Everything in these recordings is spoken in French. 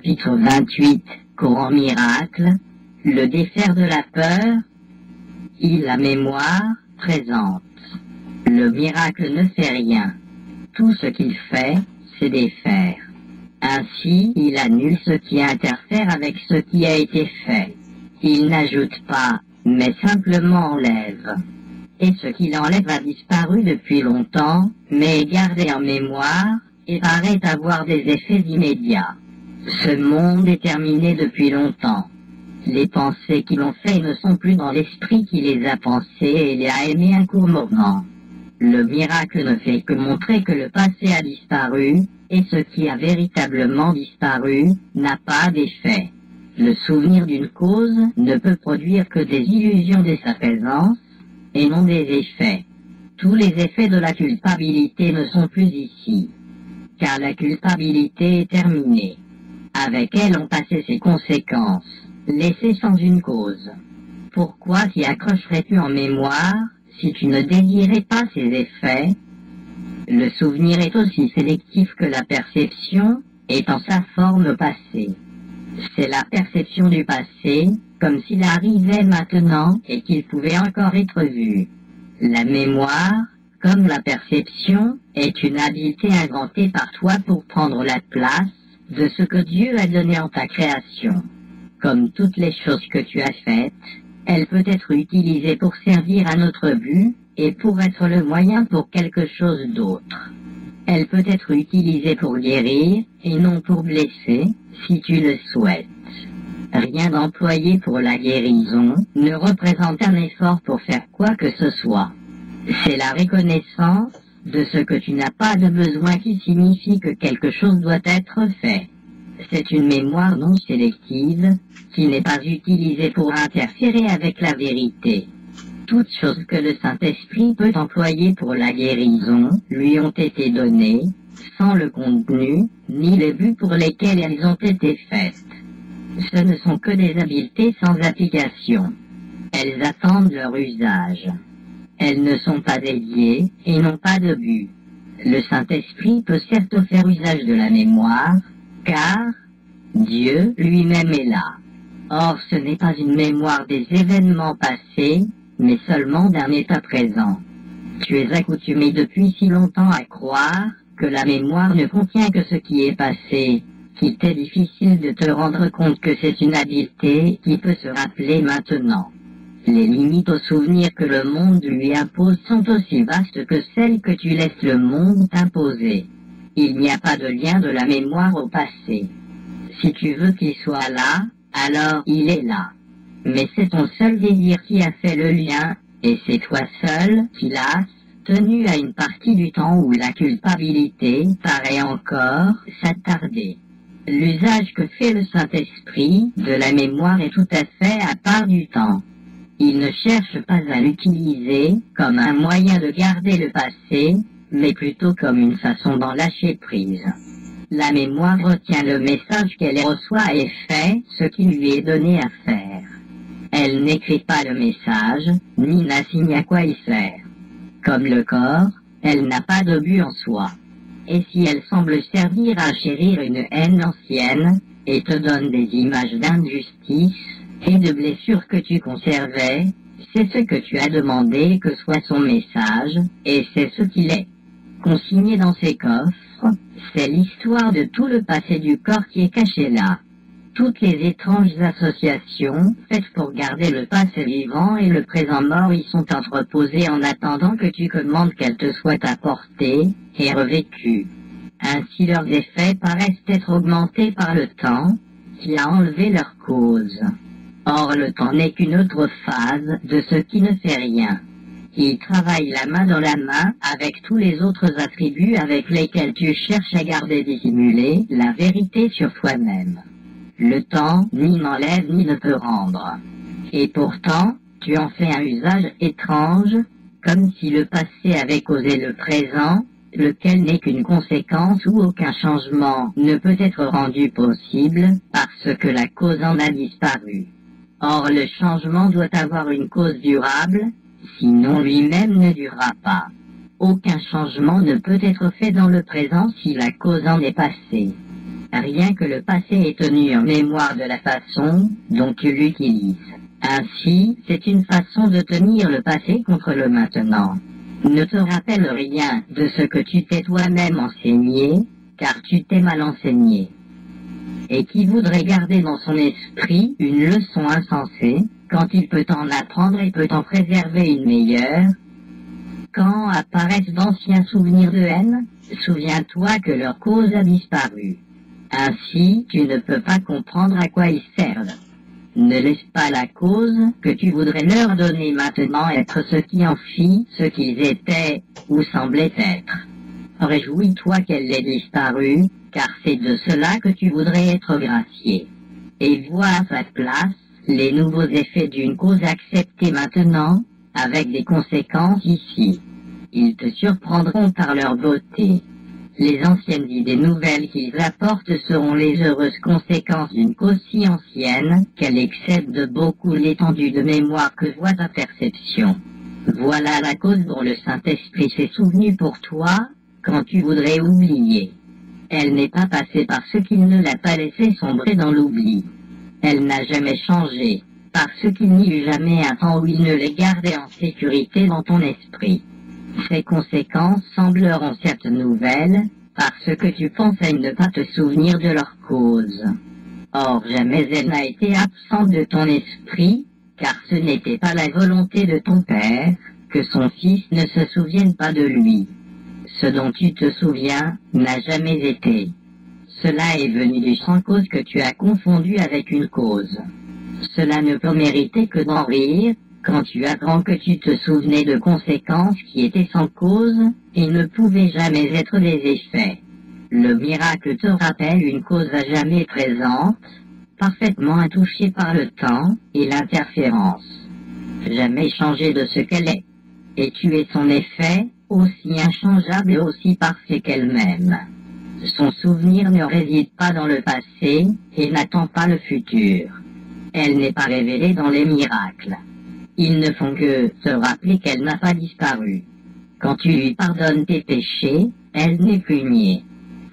chapitre 28, Coran miracle, le défaire de la peur, il la mémoire présente. Le miracle ne fait rien. Tout ce qu'il fait, c'est défaire. Ainsi, il annule ce qui interfère avec ce qui a été fait. Il n'ajoute pas, mais simplement enlève. Et ce qu'il enlève a disparu depuis longtemps, mais est gardé en mémoire, et paraît avoir des effets immédiats. Ce monde est terminé depuis longtemps. Les pensées qui l'ont fait ne sont plus dans l'esprit qui les a pensées et les a aimées un court moment. Le miracle ne fait que montrer que le passé a disparu, et ce qui a véritablement disparu n'a pas d'effet. Le souvenir d'une cause ne peut produire que des illusions de sa présence, et non des effets. Tous les effets de la culpabilité ne sont plus ici, car la culpabilité est terminée. Avec elle ont passé ses conséquences, laissées sans une cause. Pourquoi t'y accrocherais-tu en mémoire, si tu ne désirais pas ces effets? Le souvenir est aussi sélectif que la perception, étant sa forme passée. C'est la perception du passé, comme s'il arrivait maintenant et qu'il pouvait encore être vu. La mémoire, comme la perception, est une habileté inventée par toi pour prendre la place de ce que Dieu a donné en ta création. Comme toutes les choses que tu as faites, elle peut être utilisée pour servir à notre but et pour être le moyen pour quelque chose d'autre. Elle peut être utilisée pour guérir et non pour blesser, si tu le souhaites. Rien d'employé pour la guérison ne représente un effort pour faire quoi que ce soit. C'est la reconnaissance de ce que tu n'as pas de besoin qui signifie que quelque chose doit être fait. C'est une mémoire non sélective qui n'est pas utilisée pour interférer avec la vérité. Toutes choses que le Saint-Esprit peut employer pour la guérison lui ont été données, sans le contenu, ni le but pour lesquels elles ont été faites. Ce ne sont que des habiletés sans application. Elles attendent leur usage. Elles ne sont pas dédiées et n'ont pas de but. Le Saint-Esprit peut certes faire usage de la mémoire, car Dieu lui-même est là. Or, ce n'est pas une mémoire des événements passés, mais seulement d'un état présent. Tu es accoutumé depuis si longtemps à croire que la mémoire ne contient que ce qui est passé, qu'il t'est difficile de te rendre compte que c'est une habileté qui peut se rappeler maintenant. Les limites au souvenir que le monde lui impose sont aussi vastes que celles que tu laisses le monde t'imposer. Il n'y a pas de lien de la mémoire au passé. Si tu veux qu'il soit là, alors il est là. Mais c'est ton seul désir qui a fait le lien, et c'est toi seul qui l'as tenu à une partie du temps où la culpabilité paraît encore s'attarder. L'usage que fait le Saint-Esprit de la mémoire est tout à fait à part du temps. Il ne cherche pas à l'utiliser comme un moyen de garder le passé, mais plutôt comme une façon d'en lâcher prise. La mémoire retient le message qu'elle reçoit et fait ce qui lui est donné à faire. Elle n'écrit pas le message, ni n'assigne à quoi il sert. Comme le corps, elle n'a pas de but en soi. Et si elle semble servir à chérir une haine ancienne, et te donne des images d'injustice et de blessures que tu conservais, c'est ce que tu as demandé que soit son message, et c'est ce qu'il est. Consigné dans ses coffres, c'est l'histoire de tout le passé du corps qui est caché là. Toutes les étranges associations faites pour garder le passé vivant et le présent mort y sont entreposées en attendant que tu commandes qu'elles te soient apportées et revécues. Ainsi leurs effets paraissent être augmentés par le temps, qui a enlevé leur cause. Or le temps n'est qu'une autre phase de ce qui ne fait rien. Il travaille la main dans la main avec tous les autres attributs avec lesquels tu cherches à garder dissimulée la vérité sur toi-même. Le temps ni n'enlève ni ne peut rendre. Et pourtant, tu en fais un usage étrange, comme si le passé avait causé le présent, lequel n'est qu'une conséquence où aucun changement ne peut être rendu possible parce que la cause en a disparu. Or, le changement doit avoir une cause durable, sinon lui-même ne durera pas. Aucun changement ne peut être fait dans le présent si la cause en est passée. rien que le passé est tenu en mémoire de la façon dont tu l'utilises. Ainsi, c'est une façon de tenir le passé contre le maintenant. Ne te rappelle rien de ce que tu t'es toi-même enseigné, car tu t'es mal enseigné. Et qui voudrait garder dans son esprit une leçon insensée, quand il peut en apprendre et peut en préserver une meilleure? Quand apparaissent d'anciens souvenirs de haine, souviens-toi que leur cause a disparu. Ainsi, tu ne peux pas comprendre à quoi ils servent. Ne laisse pas la cause que tu voudrais leur donner maintenant être ce qui en fit ce qu'ils étaient ou semblaient être. Réjouis-toi qu'elle ait disparu, car c'est de cela que tu voudrais être gracié. Et vois à sa place les nouveaux effets d'une cause acceptée maintenant, avec des conséquences ici. Ils te surprendront par leur beauté. Les anciennes idées nouvelles qu'ils apportent seront les heureuses conséquences d'une cause si ancienne qu'elle excède de beaucoup l'étendue de mémoire que voit ta perception. Voilà la cause dont le Saint-Esprit s'est souvenu pour toi, quand tu voudrais oublier. Elle n'est pas passée parce qu'il ne l'a pas laissé sombrer dans l'oubli. Elle n'a jamais changé, parce qu'il n'y eut jamais un temps où il ne les gardait en sécurité dans ton esprit. Ces conséquences sembleront certes nouvelles, parce que tu penses à ne pas te souvenir de leur cause. Or jamais elle n'a été absente de ton esprit, car ce n'était pas la volonté de ton Père, que son Fils ne se souvienne pas de lui. Ce dont tu te souviens n'a jamais été. Cela est venu du sans cause que tu as confondu avec une cause. Cela ne peut mériter que d'en rire, quand tu apprends que tu te souvenais de conséquences qui étaient sans cause, et ne pouvaient jamais être des effets. Le miracle te rappelle une cause à jamais présente, parfaitement intouchée par le temps et l'interférence. Jamais changée de ce qu'elle est. Et tu es son effet, aussi inchangeable et aussi parfait qu'elle-même. Son souvenir ne réside pas dans le passé, et n'attend pas le futur. Elle n'est pas révélée dans les miracles. Ils ne font que te rappeler qu'elle n'a pas disparu. Quand tu lui pardonnes tes péchés, elle n'est plus niée.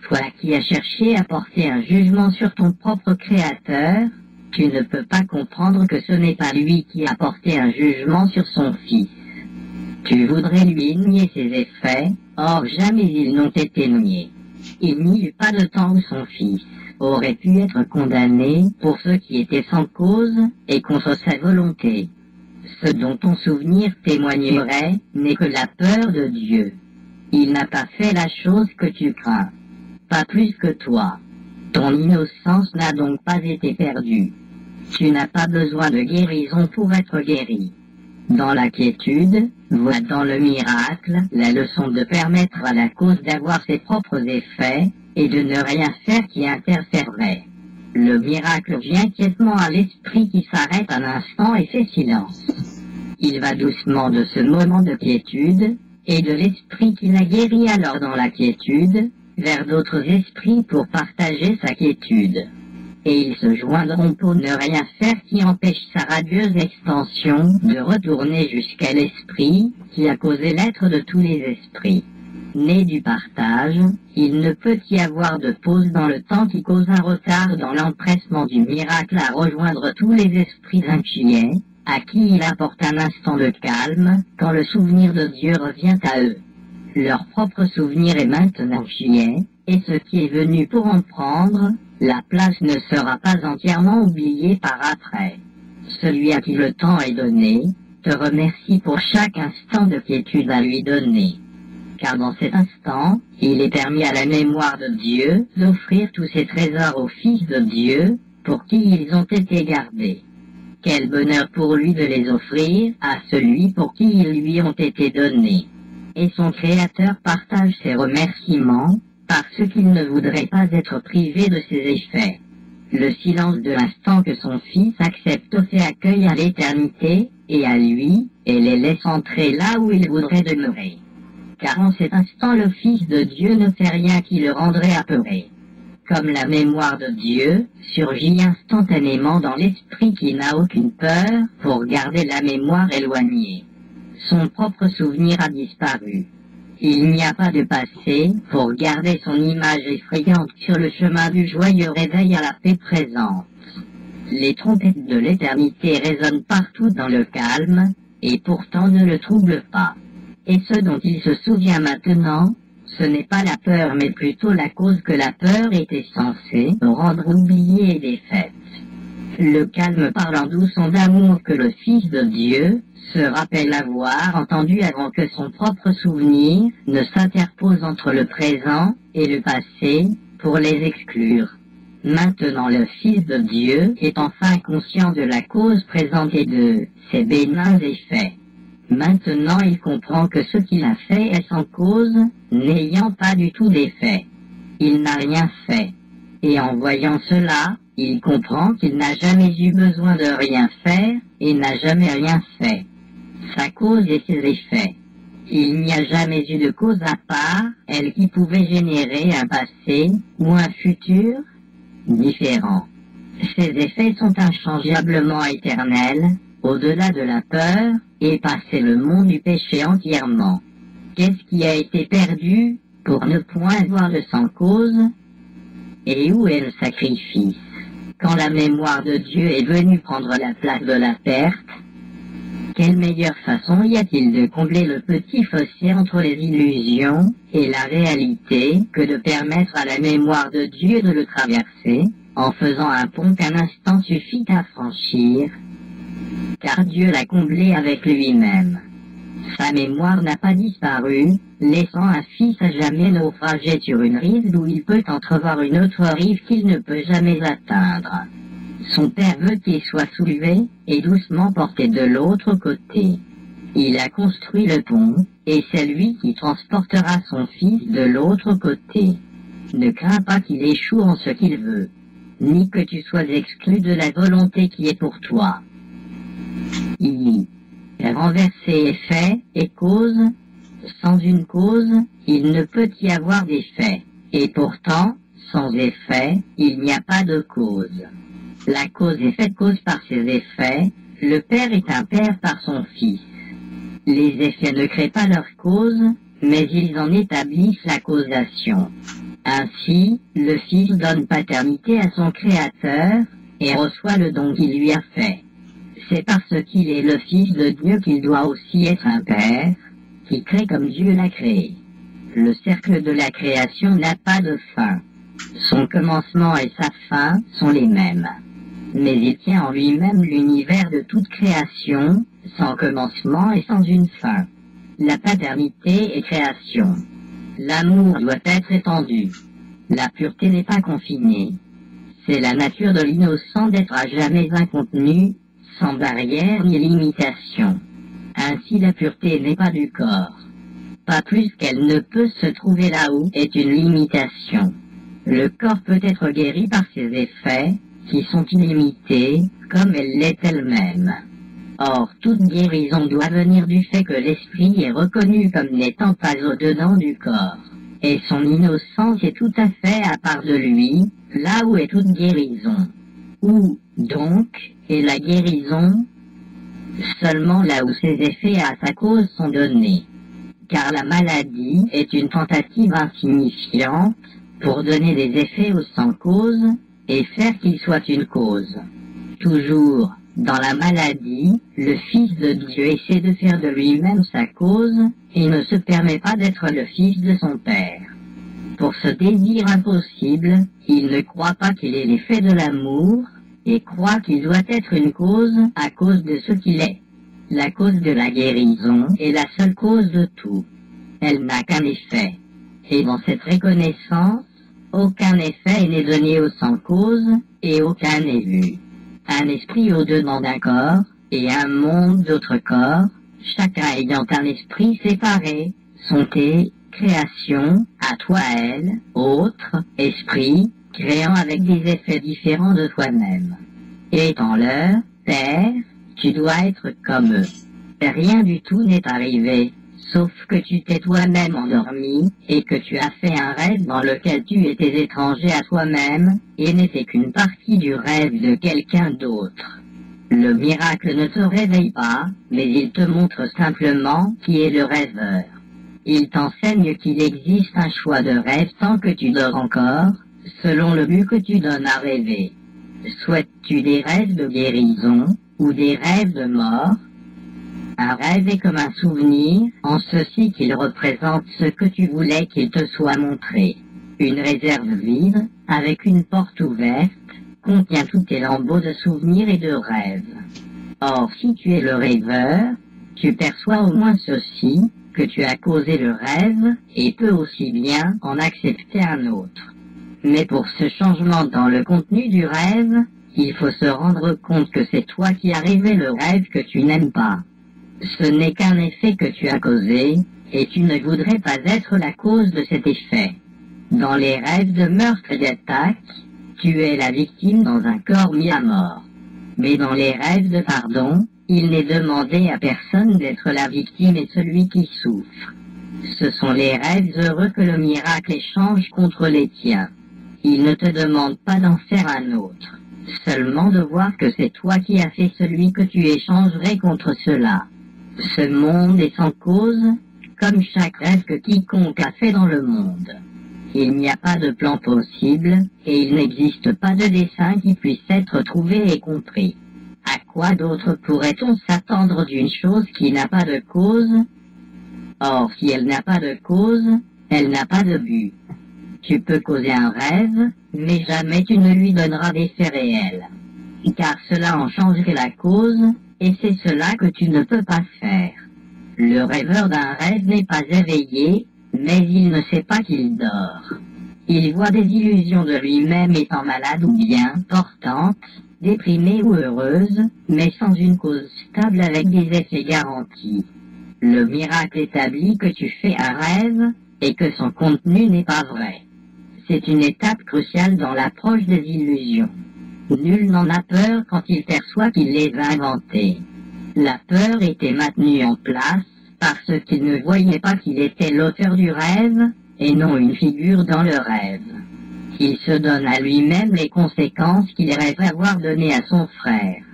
Toi qui as cherché à porter un jugement sur ton propre Créateur, tu ne peux pas comprendre que ce n'est pas lui qui a porté un jugement sur son Fils. Tu voudrais lui nier ses effets, or jamais ils n'ont été niés. Il n'y eut pas de temps où son Fils aurait pu être condamné pour ce qui était sans cause et contre sa volonté. Ce dont ton souvenir témoignerait n'est que la peur de Dieu. Il n'a pas fait la chose que tu crains, pas plus que toi. Ton innocence n'a donc pas été perdue. Tu n'as pas besoin de guérison pour être guéri. Dans la quiétude, vois dans le miracle la leçon de permettre à la cause d'avoir ses propres effets et de ne rien faire qui interférerait. Le miracle vient quiètement à l'esprit qui s'arrête un instant et fait silence. Il va doucement de ce moment de quiétude, et de l'esprit qui l'a guéri alors dans la quiétude, vers d'autres esprits pour partager sa quiétude. Et ils se joindront pour ne rien faire qui empêche sa radieuse extension de retourner jusqu'à l'esprit qui a causé l'être de tous les esprits. Né du partage, il ne peut y avoir de pause dans le temps qui cause un retard dans l'empressement du miracle à rejoindre tous les esprits inquiets, à qui il apporte un instant de calme quand le souvenir de Dieu revient à eux. Leur propre souvenir est maintenant chier, et ce qui est venu pour en prendre, la place ne sera pas entièrement oubliée par après. Celui à qui le temps est donné, te remercie pour chaque instant de quiétude à lui donner. Car dans cet instant, il est permis à la mémoire de Dieu d'offrir tous ses trésors au Fils de Dieu, pour qui ils ont été gardés. Quel bonheur pour lui de les offrir à celui pour qui ils lui ont été donnés. Et son Créateur partage ses remerciements, parce qu'il ne voudrait pas être privé de ses effets. Le silence de l'instant que son Fils accepte fait accueil à l'éternité, et à lui, et les laisse entrer là où il voudrait demeurer. Car en cet instant le Fils de Dieu ne fait rien qui le rendrait apeuré. Comme la mémoire de Dieu surgit instantanément dans l'esprit qui n'a aucune peur pour garder la mémoire éloignée. Son propre souvenir a disparu. Il n'y a pas de passé pour garder son image effrayante sur le chemin du joyeux réveil à la paix présente. Les trompettes de l'éternité résonnent partout dans le calme, et pourtant ne le troublent pas. Et ce dont il se souvient maintenant, ce n'est pas la peur mais plutôt la cause que la peur était censée rendre oubliée et défaite. Le calme parlant doux son d'amour que le Fils de Dieu se rappelle avoir entendu avant que son propre souvenir ne s'interpose entre le présent et le passé pour les exclure. Maintenant le Fils de Dieu est enfin conscient de la cause présente et de ses bénins effets. Maintenant il comprend que ce qu'il a fait est sans cause, n'ayant pas du tout d'effet. Il n'a rien fait. Et en voyant cela, il comprend qu'il n'a jamais eu besoin de rien faire et n'a jamais rien fait. Sa cause et ses effets. Il n'y a jamais eu de cause à part, elle qui pouvait générer un passé ou un futur différent. Ses effets sont inchangeablement éternels, au-delà de la peur, et passer le monde du péché entièrement. Qu'est-ce qui a été perdu pour ne point voir le sans cause? Et où est le sacrifice? Quand la mémoire de Dieu est venue prendre la place de la perte, quelle meilleure façon y a-t-il de combler le petit fossé entre les illusions et la réalité que de permettre à la mémoire de Dieu de le traverser, en faisant un pont qu'un instant suffit à franchir, car Dieu l'a comblé avec lui-même. Sa mémoire n'a pas disparu, laissant un fils à jamais naufrager sur une rive d'où il peut entrevoir une autre rive qu'il ne peut jamais atteindre. Son père veut qu'il soit soulevé et doucement porté de l'autre côté. Il a construit le pont, et c'est lui qui transportera son fils de l'autre côté. Ne crains pas qu'il échoue en ce qu'il veut, ni que tu sois exclu de la volonté qui est pour toi. Renverser effet et cause, sans une cause, il ne peut y avoir d'effet, et pourtant, sans effet, il n'y a pas de cause. La cause est faite cause par ses effets, le Père est un Père par son Fils. Les effets ne créent pas leur cause, mais ils en établissent la causation. Ainsi, le Fils donne paternité à son Créateur, et reçoit le don qu'il lui a fait. C'est parce qu'il est le Fils de Dieu qu'il doit aussi être un Père, qui crée comme Dieu l'a créé. Le cercle de la création n'a pas de fin. Son commencement et sa fin sont les mêmes. Mais il tient en lui-même l'univers de toute création, sans commencement et sans une fin. La paternité est création. L'amour doit être étendu. La pureté n'est pas confinée. C'est la nature de l'innocent d'être à jamais incontenu, sans barrière ni limitation. Ainsi la pureté n'est pas du corps. Pas plus qu'elle ne peut se trouver là où est une limitation. Le corps peut être guéri par ses effets, qui sont illimités, comme elle l'est elle-même. Or, toute guérison doit venir du fait que l'esprit est reconnu comme n'étant pas au-dedans du corps. Et son innocence est tout à fait à part de lui, là où est toute guérison. Où, donc, est la guérison? Seulement là où ses effets à sa cause sont donnés. Car la maladie est une tentative insignifiante pour donner des effets au sans cause et faire qu'il soit une cause. Toujours, dans la maladie, le Fils de Dieu essaie de faire de lui-même sa cause et ne se permet pas d'être le Fils de son Père. Pour ce désir impossible, il ne croit pas qu'il est l'effet de l'amour et croit qu'il doit être une cause à cause de ce qu'il est. La cause de la guérison est la seule cause de tout. Elle n'a qu'un effet. Et dans cette reconnaissance, aucun effet n'est donné au sans cause et aucun n'est vu. Un esprit au-dedans d'un corps et un monde d'autres corps, chacun ayant un esprit séparé, sont tes créations, à toi elle, autre, esprit, créant avec des effets différents de toi-même. Et étant leur Père, tu dois être comme eux. Rien du tout n'est arrivé, sauf que tu t'es toi-même endormi et que tu as fait un rêve dans lequel tu étais étranger à toi-même et n'étais qu'une partie du rêve de quelqu'un d'autre. Le miracle ne te réveille pas, mais il te montre simplement qui est le rêveur. Il t'enseigne qu'il existe un choix de rêve tant que tu dors encore, selon le but que tu donnes à rêver. Souhaites-tu des rêves de guérison, ou des rêves de mort? Un rêve est comme un souvenir, en ceci qu'il représente ce que tu voulais qu'il te soit montré. Une réserve vide, avec une porte ouverte, contient tous tes lambeaux de souvenirs et de rêves. Or, si tu es le rêveur, tu perçois au moins ceci, que tu as causé le rêve, et peux aussi bien en accepter un autre. Mais pour ce changement dans le contenu du rêve, il faut se rendre compte que c'est toi qui as rêvé le rêve que tu n'aimes pas. Ce n'est qu'un effet que tu as causé, et tu ne voudrais pas être la cause de cet effet. Dans les rêves de meurtre et d'attaque, tu es la victime dans un corps mis à mort. Mais dans les rêves de pardon, il n'est demandé à personne d'être la victime et celui qui souffre. Ce sont les rêves heureux que le miracle échange contre les tiens. Il ne te demande pas d'en faire un autre, seulement de voir que c'est toi qui as fait celui que tu échangerais contre cela. Ce monde est sans cause, comme chaque rêve que quiconque a fait dans le monde. Il n'y a pas de plan possible, et il n'existe pas de dessin qui puisse être trouvé et compris. À quoi d'autre pourrait-on s'attendre d'une chose qui n'a pas de cause? Or, si elle n'a pas de cause, elle n'a pas de but. Tu peux causer un rêve, mais jamais tu ne lui donneras d'effet réel. Car cela en changerait la cause, et c'est cela que tu ne peux pas faire. Le rêveur d'un rêve n'est pas éveillé, mais il ne sait pas qu'il dort. Il voit des illusions de lui-même étant malade ou bien portante, déprimée ou heureuse, mais sans une cause stable avec des effets garantis. Le miracle établit que tu fais un rêve, et que son contenu n'est pas vrai. C'est une étape cruciale dans l'approche des illusions. Nul n'en a peur quand il perçoit qu'il les a inventées. La peur était maintenue en place parce qu'il ne voyait pas qu'il était l'auteur du rêve, et non une figure dans le rêve. Il se donne à lui-même les conséquences qu'il rêve avoir données à son frère.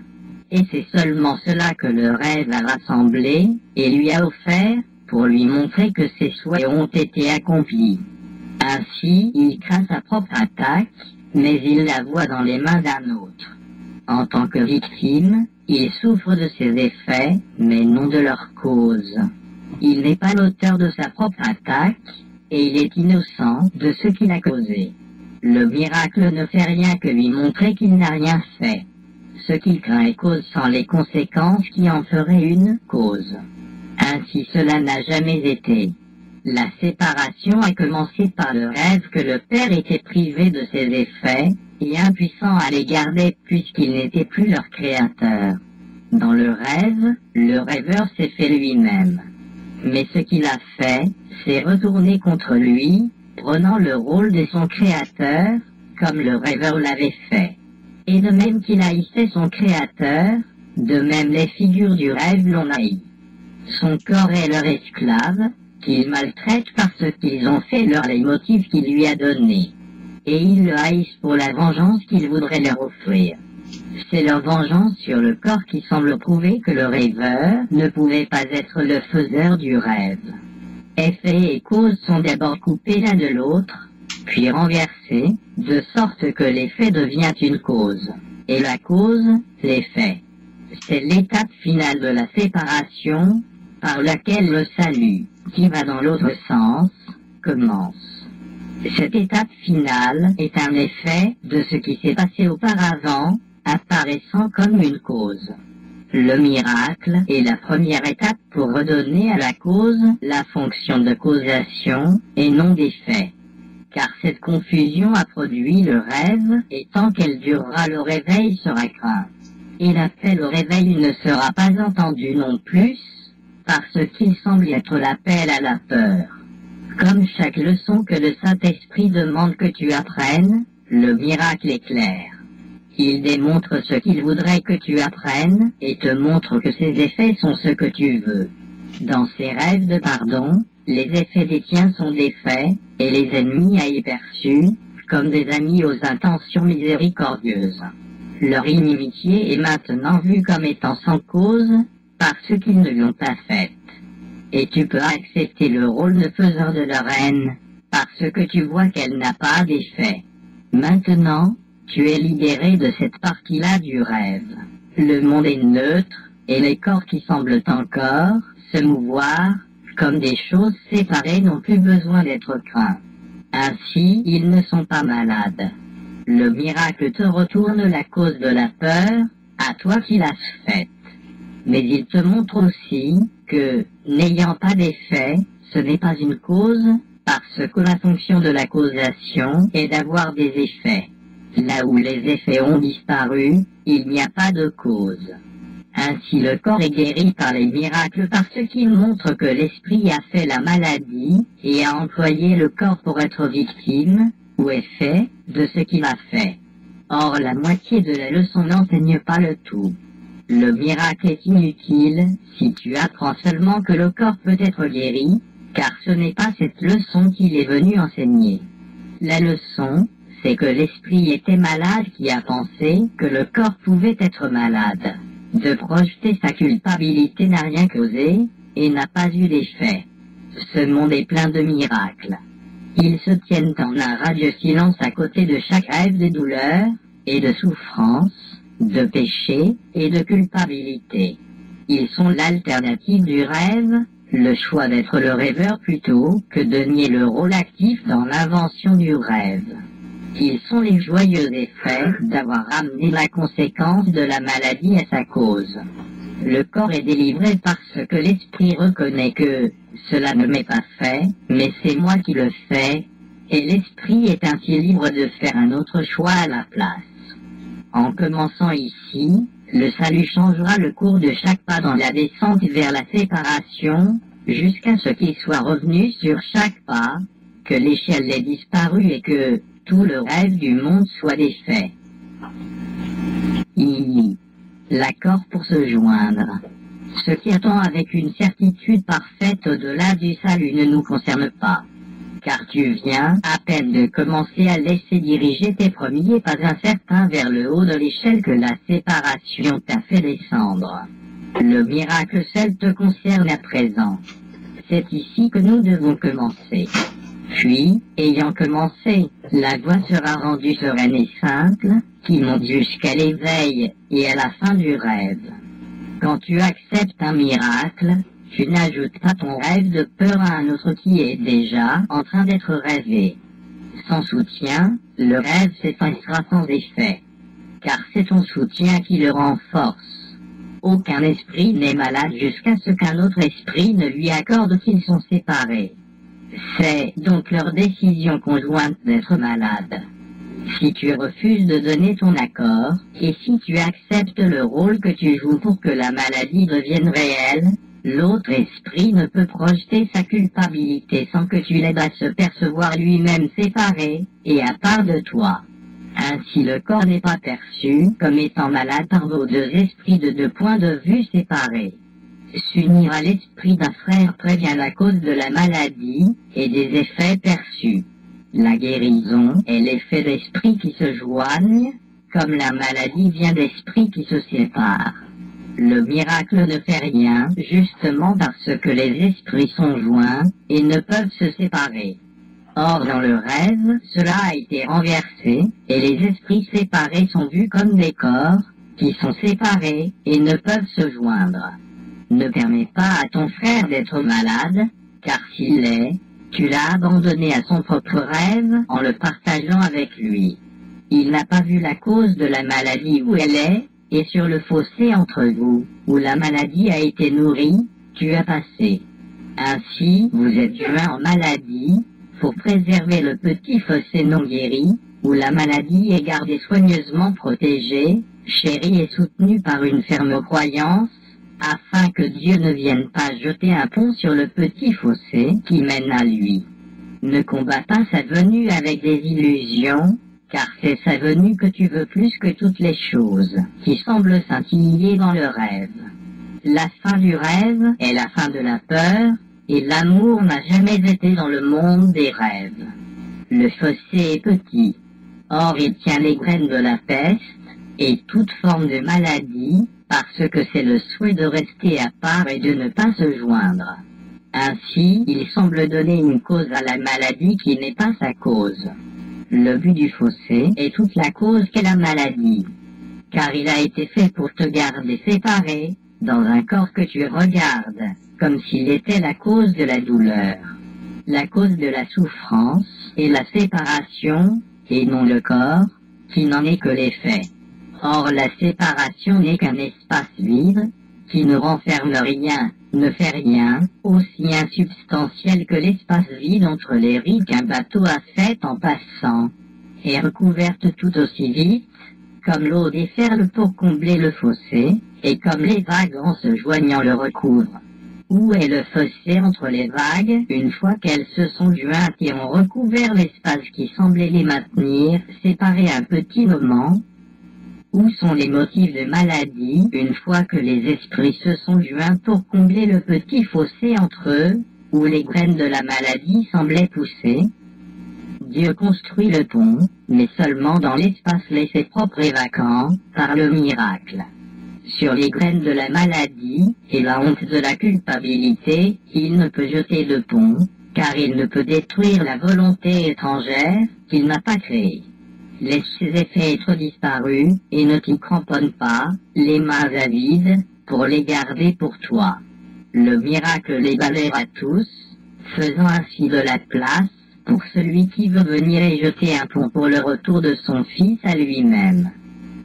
Et c'est seulement cela que le rêve a rassemblé et lui a offert pour lui montrer que ses souhaits ont été accomplis. Ainsi, il craint sa propre attaque, mais il la voit dans les mains d'un autre. En tant que victime, il souffre de ses effets, mais non de leur cause. Il n'est pas l'auteur de sa propre attaque, et il est innocent de ce qu'il a causé. Le miracle ne fait rien que lui montrer qu'il n'a rien fait. Ce qu'il craint est cause sans les conséquences qui en feraient une cause. Ainsi cela n'a jamais été. La séparation a commencé par le rêve que le père était privé de ses effets et impuissant à les garder puisqu'il n'était plus leur créateur. Dans le rêve, le rêveur s'est fait lui-même. Mais ce qu'il a fait, c'est retourner contre lui, prenant le rôle de son créateur, comme le rêveur l'avait fait. Et de même qu'il haïssait son créateur, de même les figures du rêve l'ont haï. Son corps est leur esclave, qu'ils maltraitent parce qu'ils ont fait leur leitmotiv qu'il lui a donné. Et ils le haïssent pour la vengeance qu'il voudrait leur offrir. C'est leur vengeance sur le corps qui semble prouver que le rêveur ne pouvait pas être le faiseur du rêve. Effet et cause sont d'abord coupés l'un de l'autre, puis renversés, de sorte que l'effet devient une cause, et la cause, l'effet. C'est l'étape finale de la séparation, par laquelle le salut, qui va dans l'autre sens, commence. Cette étape finale est un effet de ce qui s'est passé auparavant, apparaissant comme une cause. Le miracle est la première étape pour redonner à la cause la fonction de causation et non d'effet. Car cette confusion a produit le rêve, et tant qu'elle durera le réveil sera craint. Et l'appel au réveil ne sera pas entendu non plus, parce qu'il semble être l'appel à la peur. Comme chaque leçon que le Saint-Esprit demande que tu apprennes, le miracle est clair. Il démontre ce qu'il voudrait que tu apprennes, et te montre que ses effets sont ce que tu veux. Dans ces rêves de pardon, les effets des tiens sont des faits, et les ennemis à y perçus, comme des amis aux intentions miséricordieuses. Leur inimitié est maintenant vue comme étant sans cause, parce qu'ils ne l'ont pas faite. et tu peux accepter le rôle de faiseur de la reine, parce que tu vois qu'elle n'a pas d'effet. Maintenant, tu es libéré de cette partie-là du rêve. Le monde est neutre, et les corps qui semblent encore se mouvoir comme des choses séparées n'ont plus besoin d'être craints. Ainsi, ils ne sont pas malades. Le miracle te retourne la cause de la peur, à toi qui l'as faite. Mais il te montre aussi que, n'ayant pas d'effet, ce n'est pas une cause, parce que la fonction de la causation est d'avoir des effets. Là où les effets ont disparu, il n'y a pas de cause. Ainsi le corps est guéri par les miracles parce qu'il montre que l'esprit a fait la maladie et a employé le corps pour être victime, ou effet, de ce qu'il a fait. Or la moitié de la leçon n'enseigne pas le tout. Le miracle est inutile si tu apprends seulement que le corps peut être guéri, car ce n'est pas cette leçon qu'il est venu enseigner. La leçon, c'est que l'esprit était malade qui a pensé que le corps pouvait être malade. De projeter sa culpabilité n'a rien causé et n'a pas eu d'effet. Ce monde est plein de miracles. Ils se tiennent en un radieux silence à côté de chaque rêve de douleur et de souffrance, de péché et de culpabilité. Ils sont l'alternative du rêve, le choix d'être le rêveur plutôt que de nier le rôle actif dans l'invention du rêve. Ils sont les joyeux effets d'avoir ramené la conséquence de la maladie à sa cause. Le corps est délivré parce que l'esprit reconnaît que cela ne m'est pas fait, mais c'est moi qui le fais, et l'esprit est ainsi libre de faire un autre choix à la place. En commençant ici, le salut changera le cours de chaque pas dans la descente vers la séparation, jusqu'à ce qu'il soit revenu sur chaque pas, que l'échelle ait disparu et que tout le rêve du monde soit défait. L'accord pour se joindre. Ce qui attend avec une certitude parfaite au-delà du salut ne nous concerne pas. Car tu viens à peine de commencer à laisser diriger tes premiers pas incertains vers le haut de l'échelle que la séparation t'a fait descendre. Le miracle seul te concerne à présent. C'est ici que nous devons commencer. Puis, ayant commencé, la voie sera rendue sereine et simple, qui monte jusqu'à l'éveil et à la fin du rêve. Quand tu acceptes un miracle, tu n'ajoutes pas ton rêve de peur à un autre qui est déjà en train d'être rêvé. Sans soutien, le rêve s'effacera sans effet, car c'est ton soutien qui le renforce. Aucun esprit n'est malade jusqu'à ce qu'un autre esprit ne lui accorde qu'ils sont séparés. C'est donc leur décision conjointe d'être malade. Si tu refuses de donner ton accord, et si tu acceptes le rôle que tu joues pour que la maladie devienne réelle, l'autre esprit ne peut projeter sa culpabilité sans que tu l'aides à se percevoir lui-même séparé et à part de toi. Ainsi le corps n'est pas perçu comme étant malade par vos deux esprits de deux points de vue séparés. S'unir à l'esprit d'un frère prévient la cause de la maladie et des effets perçus. La guérison est l'effet d'esprits qui se joignent, comme la maladie vient d'esprits qui se séparent. Le miracle ne fait rien, justement parce que les esprits sont joints et ne peuvent se séparer. Or, dans le rêve, cela a été renversé, et les esprits séparés sont vus comme des corps, qui sont séparés et ne peuvent se joindre. Ne permets pas à ton frère d'être malade, car s'il l'est, tu l'as abandonné à son propre rêve en le partageant avec lui. Il n'a pas vu la cause de la maladie où elle est, et sur le fossé entre vous, où la maladie a été nourrie, tu as passé. Ainsi, vous êtes joints en maladie, pour préserver le petit fossé non guéri, où la maladie est gardée soigneusement protégée, chérie et soutenue par une ferme croyance, afin que Dieu ne vienne pas jeter un pont sur le petit fossé qui mène à lui. Ne combats pas sa venue avec des illusions, car c'est sa venue que tu veux plus que toutes les choses, qui semblent scintiller dans le rêve. La fin du rêve est la fin de la peur, et l'amour n'a jamais été dans le monde des rêves. Le fossé est petit, or il tient les graines de la peste et toute forme de maladie, parce que c'est le souhait de rester à part et de ne pas se joindre. Ainsi, il semble donner une cause à la maladie qui n'est pas sa cause. Le but du fossé est toute la cause qu'est la maladie. Car il a été fait pour te garder séparé, dans un corps que tu regardes, comme s'il était la cause de la douleur. La cause de la souffrance est la séparation, et non le corps, qui n'en est que l'effet. Or la séparation n'est qu'un espace vide, qui ne renferme rien, ne fait rien, aussi insubstantiel que l'espace vide entre les rives qu'un bateau a fait en passant, et recouverte tout aussi vite, comme l'eau déferle pour combler le fossé, et comme les vagues en se joignant le recouvrent. Où est le fossé entre les vagues, une fois qu'elles se sont jointes et ont recouvert l'espace qui semblait les maintenir, séparés un petit moment? Où sont les motifs de maladie, une fois que les esprits se sont joints pour combler le petit fossé entre eux, où les graines de la maladie semblaient pousser? Dieu construit le pont, mais seulement dans l'espace laissé propre et vacant, par le miracle. Sur les graines de la maladie, et la honte de la culpabilité, il ne peut jeter de pont, car il ne peut détruire la volonté étrangère qu'il n'a pas créée. Laisse ses effets être disparus, et ne t'y cramponne pas, les mains à vide, pour les garder pour toi. Le miracle les balayera tous, faisant ainsi de la place, pour celui qui veut venir et jeter un pont pour le retour de son Fils à lui-même.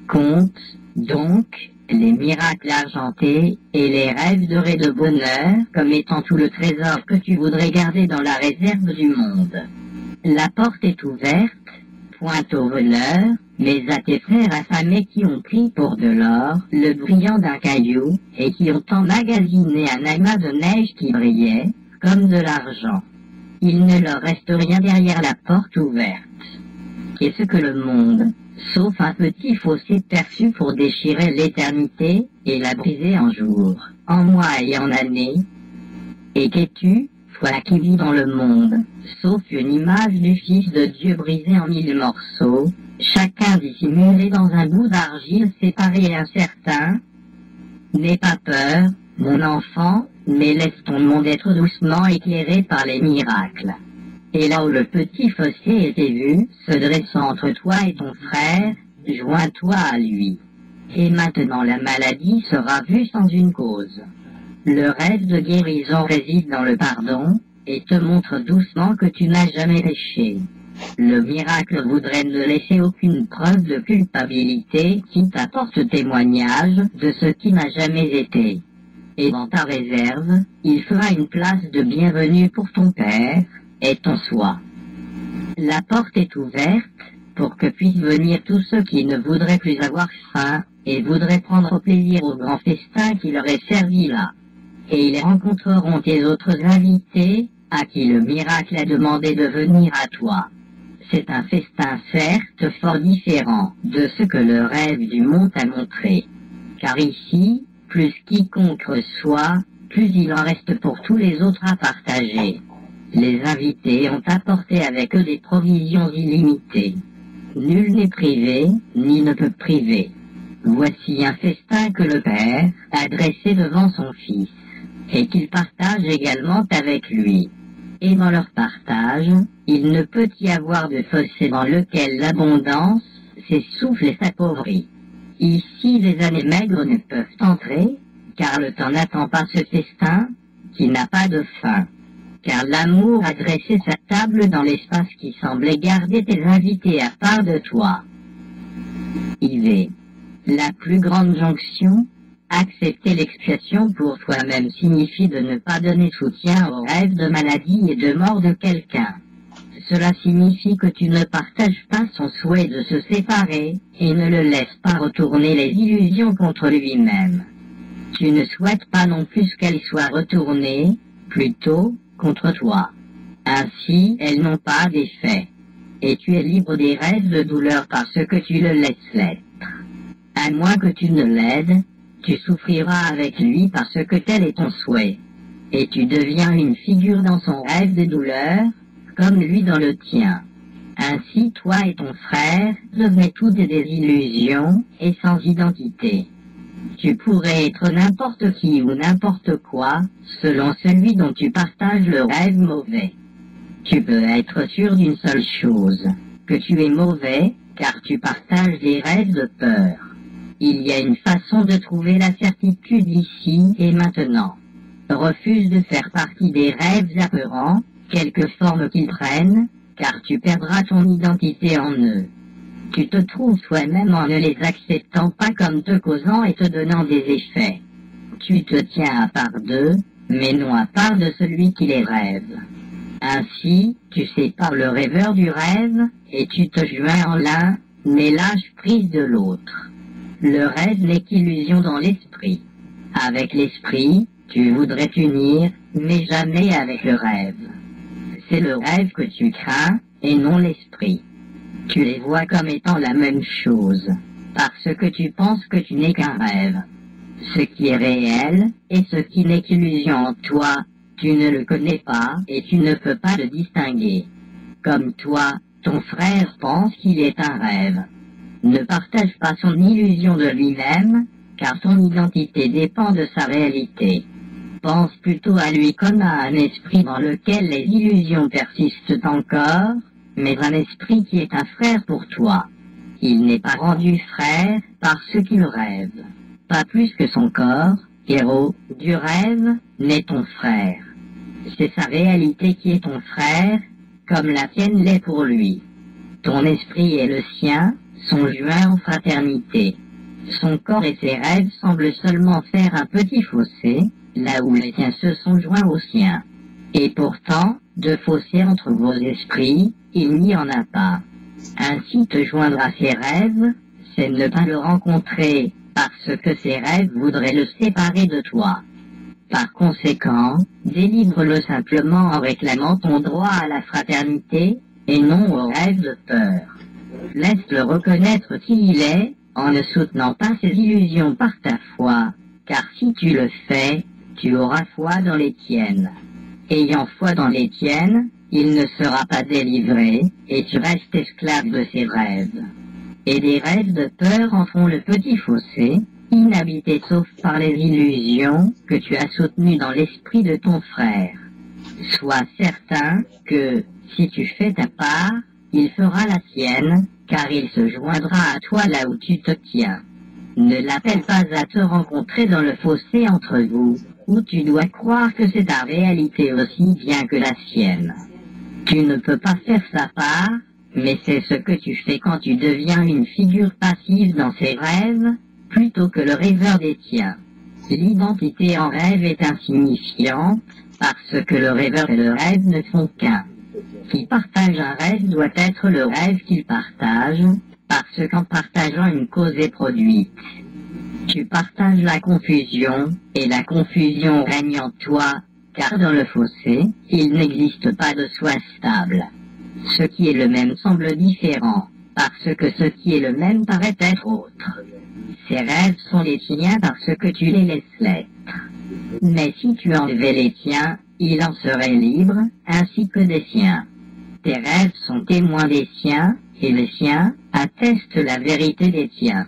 Compte, donc, les miracles argentés et les rêves dorés de bonheur comme étant tout le trésor que tu voudrais garder dans la réserve du monde. La porte est ouverte, point aux voleurs, mais à tes frères affamés qui ont pris pour de l'or le brillant d'un caillou et qui ont emmagasiné un amas de neige qui brillait comme de l'argent. Il ne leur reste rien derrière la porte ouverte. Qu'est-ce que le monde, sauf un petit fossé perçu pour déchirer l'éternité et la briser en jours, en mois et en années? Et qu'es-tu, toi qui vis dans le monde, sauf une image du Fils de Dieu brisée en 1000 morceaux, chacun dissimulé dans un bout d'argile séparé et incertain? N'aie pas peur, mon enfant, mais laisse ton monde être doucement éclairé par les miracles. Et là où le petit fossé était vu, se dressant entre toi et ton frère, joins-toi à lui. Et maintenant la maladie sera vue sans une cause. Le rêve de guérison réside dans le pardon, et te montre doucement que tu n'as jamais péché. Le miracle voudrait ne laisser aucune preuve de culpabilité qui t'apporte témoignage de ce qui n'a jamais été. Et dans ta réserve, il fera une place de bienvenue pour ton Père et ton soi. La porte est ouverte pour que puissent venir tous ceux qui ne voudraient plus avoir faim et voudraient prendre plaisir au grand festin qui leur est servi là. Et ils rencontreront tes autres invités à qui le miracle a demandé de venir à toi. C'est un festin certes fort différent de ce que le rêve du monde a montré. Car ici, plus quiconque reçoit, plus il en reste pour tous les autres à partager. Les invités ont apporté avec eux des provisions illimitées. Nul n'est privé, ni ne peut priver. Voici un festin que le Père a dressé devant son Fils, et qu'il partage également avec lui. Et dans leur partage, il ne peut y avoir de fossé dans lequel l'abondance s'essouffle et s'appauvrit. Ici, les années maigres ne peuvent entrer, car le temps n'attend pas ce festin, qui n'a pas de fin. Car l'amour a dressé sa table dans l'espace qui semblait garder tes invités à part de toi. IV. La plus grande jonction, accepter l'expiation pour toi-même signifie de ne pas donner soutien aux rêves de maladie et de mort de quelqu'un. Cela signifie que tu ne partages pas son souhait de se séparer et ne le laisses pas retourner les illusions contre lui-même. Tu ne souhaites pas non plus qu'elles soient retournées, plutôt, contre toi. Ainsi, elles n'ont pas d'effet. Et tu es libre des rêves de douleur parce que tu le laisses l'être. À moins que tu ne l'aides, tu souffriras avec lui parce que tel est ton souhait. Et tu deviens une figure dans son rêve de douleur, comme lui dans le tien. Ainsi, toi et ton frère devenez tous des illusions et sans identité. Tu pourrais être n'importe qui ou n'importe quoi, selon celui dont tu partages le rêve mauvais. Tu peux être sûr d'une seule chose, que tu es mauvais, car tu partages des rêves de peur. Il y a une façon de trouver la certitude ici et maintenant. Refuse de faire partie des rêves apeurants, quelque forme qu'ils prennent, car tu perdras ton identité en eux. Tu te trouves toi-même en ne les acceptant pas comme te causant et te donnant des effets. Tu te tiens à part d'eux, mais non à part de celui qui les rêve. Ainsi, tu sépares le rêveur du rêve, et tu te joins en l'un, mais lâches prise de l'autre. Le rêve n'est qu'illusion dans l'esprit. Avec l'esprit, tu voudrais t'unir, mais jamais avec le rêve. C'est le rêve que tu crains, et non l'esprit. Tu les vois comme étant la même chose, parce que tu penses que tu n'es qu'un rêve. Ce qui est réel, et ce qui n'est qu'illusion en toi, tu ne le connais pas, et tu ne peux pas le distinguer. Comme toi, ton frère pense qu'il est un rêve. Ne partage pas son illusion de lui-même, car ton identité dépend de sa réalité. Pense plutôt à lui comme à un esprit dans lequel les illusions persistent encore, mais un esprit qui est un frère pour toi. Il n'est pas rendu frère parce qu'il rêve. Pas plus que son corps, héros du rêve, n'est ton frère. C'est sa réalité qui est ton frère, comme la tienne l'est pour lui. Ton esprit et le sien sont joints en fraternité. Son corps et ses rêves semblent seulement faire un petit fossé, là où les tiens se sont joints aux siens. Et pourtant, de fossé entre vos esprits, il n'y en a pas. Ainsi te joindre à ses rêves, c'est ne pas le rencontrer, parce que ses rêves voudraient le séparer de toi. Par conséquent, délivre-le simplement en réclamant ton droit à la fraternité, et non au rêve de peur. Laisse-le reconnaître qui il est, en ne soutenant pas ses illusions par ta foi, car si tu le fais, tu auras foi dans les tiennes. Ayant foi dans les tiennes, il ne sera pas délivré, et tu restes esclave de ses rêves. Et des rêves de peur en font le petit fossé, inhabité sauf par les illusions que tu as soutenues dans l'esprit de ton frère. Sois certain que, si tu fais ta part, il fera la sienne, car il se joindra à toi là où tu te tiens. Ne l'appelle pas à te rencontrer dans le fossé entre vous, où tu dois croire que c'est ta réalité aussi bien que la sienne. Tu ne peux pas faire sa part, mais c'est ce que tu fais quand tu deviens une figure passive dans ses rêves, plutôt que le rêveur des tiens. L'identité en rêve est insignifiante, parce que le rêveur et le rêve ne font qu'un. Qui partage un rêve doit être le rêve qu'il partage, parce qu'en partageant une cause est produite. Tu partages la confusion, et la confusion règne en toi, car dans le fossé, il n'existe pas de soi stable. Ce qui est le même semble différent, parce que ce qui est le même paraît être autre. Ces rêves sont les tiens parce que tu les laisses l'être. Mais si tu enlevais les tiens, il en serait libre, ainsi que des siens. Tes rêves sont témoins des siens, et les siens attestent la vérité des tiens.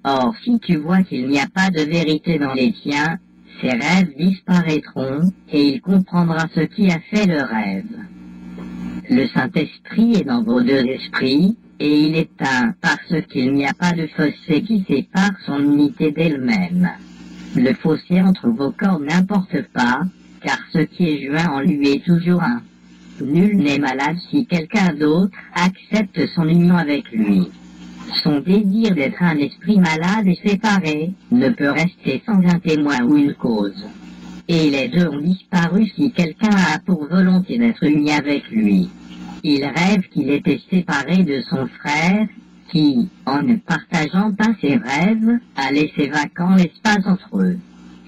Or, si tu vois qu'il n'y a pas de vérité dans les tiens, ces rêves disparaîtront, et il comprendra ce qui a fait le rêve. Le Saint-Esprit est dans vos deux esprits, et il est un parce qu'il n'y a pas de fossé qui sépare son unité d'elle-même. Le fossé entre vos corps n'importe pas, car ce qui est joint en lui est toujours un. Nul n'est malade si quelqu'un d'autre accepte son union avec lui. Son désir d'être un esprit malade et séparé ne peut rester sans un témoin ou une cause. Et les deux ont disparu si quelqu'un a pour volonté d'être uni avec lui. Il rêve qu'il était séparé de son frère, qui, en ne partageant pas ses rêves, a laissé vacant l'espace entre eux.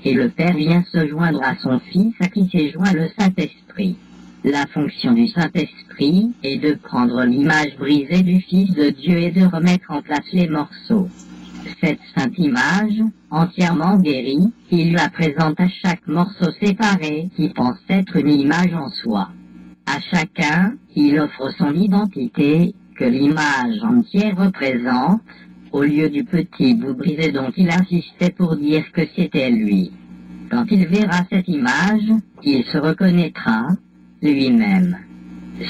Et le Père vient se joindre à son Fils à qui s'est joint le Saint-Esprit. La fonction du Saint-Esprit est de prendre l'image brisée du Fils de Dieu et de remettre en place les morceaux. Cette sainte image, entièrement guérie, il la présente à chaque morceau séparé qui pense être une image en soi. À chacun, il offre son identité que l'image entière représente, au lieu du petit bout brisé dont il insistait pour dire que c'était lui. Quand il verra cette image, il se reconnaîtra lui-même.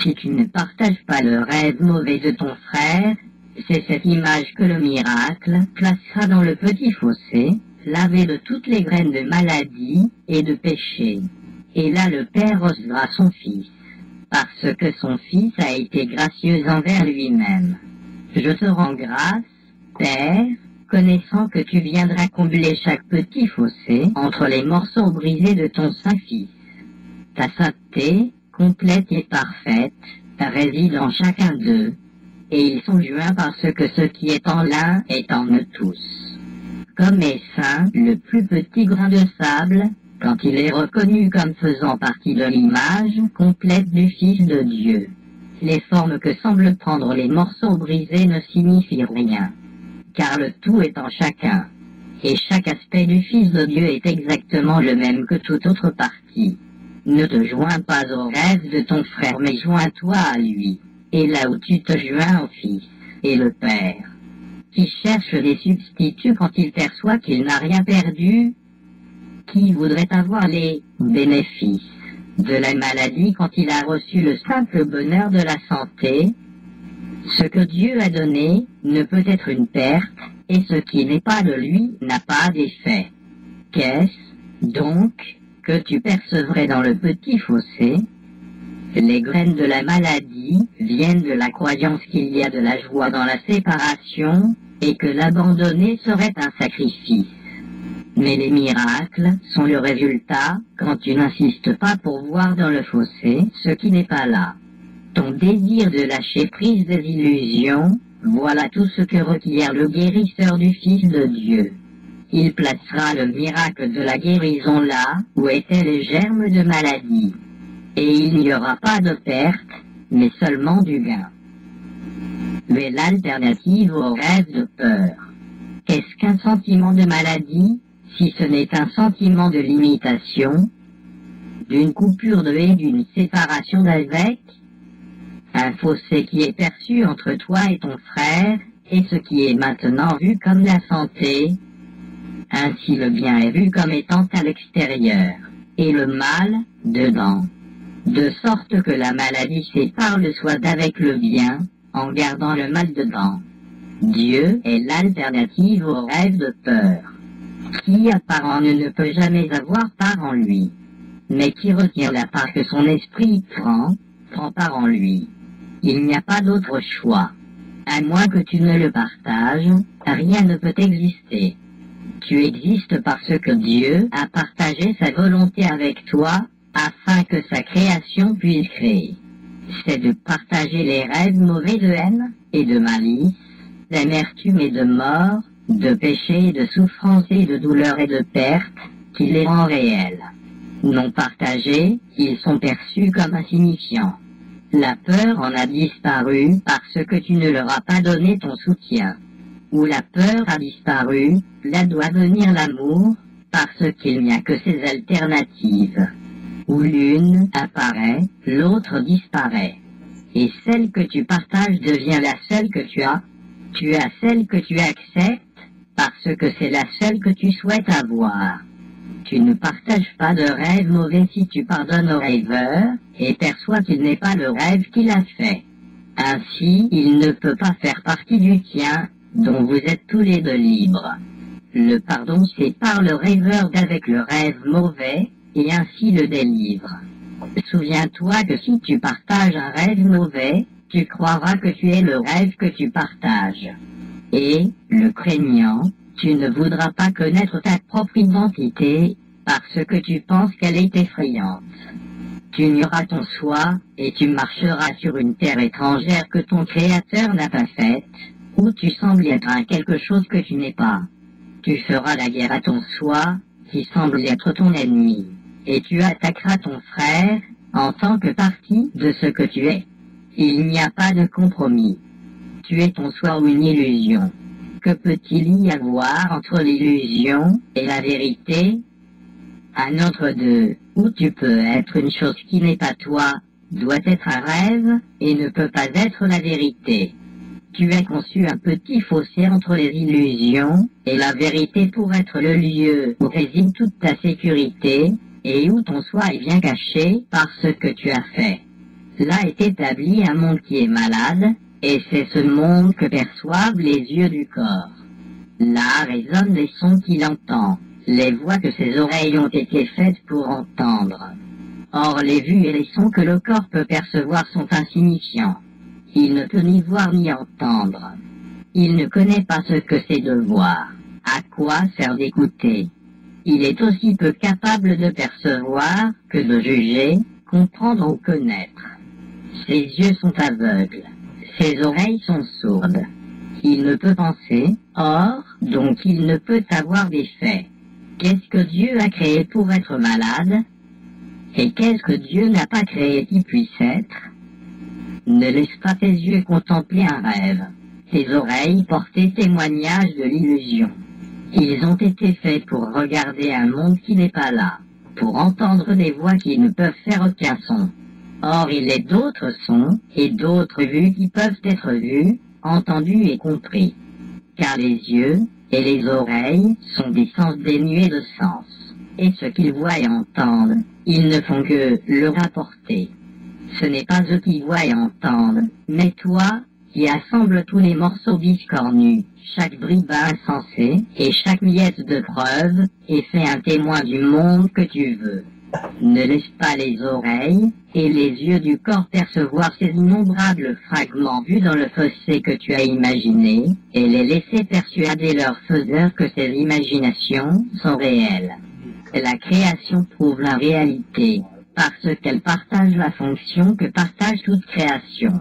Si tu ne partages pas le rêve mauvais de ton frère, c'est cette image que le miracle placera dans le petit fossé, lavé de toutes les graines de maladie et de péché. Et là le Père osera son Fils, parce que son Fils a été gracieux envers lui-même. Je te rends grâce, Père, connaissant que tu viendras combler chaque petit fossé entre les morceaux brisés de ton Saint-Fils. Ta sainteté, complète et parfaite, réside en chacun d'eux, et ils sont joints parce que ce qui est en l'un est en eux tous. Comme est saint le plus petit grain de sable, quand il est reconnu comme faisant partie de l'image complète du Fils de Dieu. Les formes que semblent prendre les morceaux brisés ne signifient rien, car le tout est en chacun, et chaque aspect du Fils de Dieu est exactement le même que toute autre partie. Ne te joins pas au rêve de ton frère, mais joins-toi à lui, et là où tu te joins au Fils et le Père, qui cherche des substituts quand il perçoit qu'il n'a rien perdu, qui voudrait avoir les bénéfices de la maladie quand il a reçu le simple bonheur de la santé. Ce que Dieu a donné ne peut être une perte, et ce qui n'est pas de lui n'a pas d'effet. Qu'est-ce, donc, que tu percevrais dans le petit fossé? Les graines de la maladie viennent de la croyance qu'il y a de la joie dans la séparation, et que l'abandonner serait un sacrifice. Mais les miracles sont le résultat quand tu n'insistes pas pour voir dans le fossé ce qui n'est pas là. Ton désir de lâcher prise des illusions, voilà tout ce que requiert le guérisseur du Fils de Dieu. Il placera le miracle de la guérison là où étaient les germes de maladie. Et il n'y aura pas de perte, mais seulement du gain. Mais l'alternative au rêve de peur. Qu'est-ce qu'un sentiment de maladie, si ce n'est un sentiment de limitation, d'une coupure de et d'une séparation d'avec, un fossé qui est perçu entre toi et ton frère, et ce qui est maintenant vu comme la santé. Ainsi le bien est vu comme étant à l'extérieur, et le mal dedans, de sorte que la maladie sépare le soi d'avec le bien, en gardant le mal dedans. Dieu est l'alternative au rêve de peur. Qui a part en eux ne peut jamais avoir part en lui, mais qui retient la part que son esprit prend part en lui. Il n'y a pas d'autre choix. À moins que tu ne le partages, rien ne peut exister. Tu existes parce que Dieu a partagé sa volonté avec toi, afin que sa création puisse créer. C'est de partager les rêves mauvais de haine et de malice, d'amertume et de mort, de péché et de souffrance et de douleur et de perte, qui les rend réels. Non partagés, ils sont perçus comme insignifiants. La peur en a disparu parce que tu ne leur as pas donné ton soutien. Où la peur a disparu, là doit venir l'amour, parce qu'il n'y a que ces alternatives. Où l'une apparaît, l'autre disparaît. Et celle que tu partages devient la seule que tu as. Tu as celle que tu acceptes, parce que c'est la seule que tu souhaites avoir. Tu ne partages pas de rêve mauvais si tu pardonnes au rêveur, et perçois qu'il n'est pas le rêve qu'il a fait. Ainsi, il ne peut pas faire partie du tien, dont vous êtes tous les deux libres. Le pardon sépare le rêveur d'avec le rêve mauvais, et ainsi le délivre. Souviens-toi que si tu partages un rêve mauvais, tu croiras que tu es le rêve que tu partages. Et, le craignant, tu ne voudras pas connaître ta propre identité, parce que tu penses qu'elle est effrayante. Tu nieras ton soi, et tu marcheras sur une terre étrangère que ton Créateur n'a pas faite, où tu sembles être un quelque chose que tu n'es pas. Tu feras la guerre à ton soi, qui semble être ton ennemi, et tu attaqueras ton frère, en tant que partie de ce que tu es. Il n'y a pas de compromis. Tu es ton soi ou une illusion. Que peut-il y avoir entre l'illusion et la vérité? Un entre deux, où tu peux être une chose qui n'est pas toi, doit être un rêve et ne peut pas être la vérité. Tu as conçu un petit fossé entre les illusions et la vérité pour être le lieu où réside toute ta sécurité et où ton soi est bien caché par ce que tu as fait. Là est établi un monde qui est malade, et c'est ce monde que perçoivent les yeux du corps. Là résonnent les sons qu'il entend, les voix que ses oreilles ont été faites pour entendre. Or les vues et les sons que le corps peut percevoir sont insignifiants. Il ne peut ni voir ni entendre. Il ne connaît pas ce que c'est de voir. À quoi sert d'écouter? Il est aussi peu capable de percevoir que de juger, comprendre ou connaître. Ses yeux sont aveugles. Ses oreilles sont sourdes. Il ne peut penser, or, donc il ne peut avoir des faits. Qu'est-ce que Dieu a créé pour être malade? Et qu'est-ce que Dieu n'a pas créé qui puisse être? Ne laisse pas tes yeux contempler un rêve. Tes oreilles porter témoignage de l'illusion. Ils ont été faits pour regarder un monde qui n'est pas là, pour entendre des voix qui ne peuvent faire aucun son. Or il est d'autres sons et d'autres vues qui peuvent être vues, entendues et compris. Car les yeux et les oreilles sont des sens dénués de sens. Et ce qu'ils voient et entendent, ils ne font que le rapporter. Ce n'est pas eux qui voient et entendent, mais toi, qui assemble tous les morceaux discornus, chaque bribe insensé et chaque miette de preuve, et fais un témoin du monde que tu veux. Ne laisse pas les oreilles et les yeux du corps percevoir ces innombrables fragments vus dans le fossé que tu as imaginé, et les laisser persuader leur faiseur que ces imaginations sont réelles. La création prouve la réalité, parce qu'elle partage la fonction que partage toute création.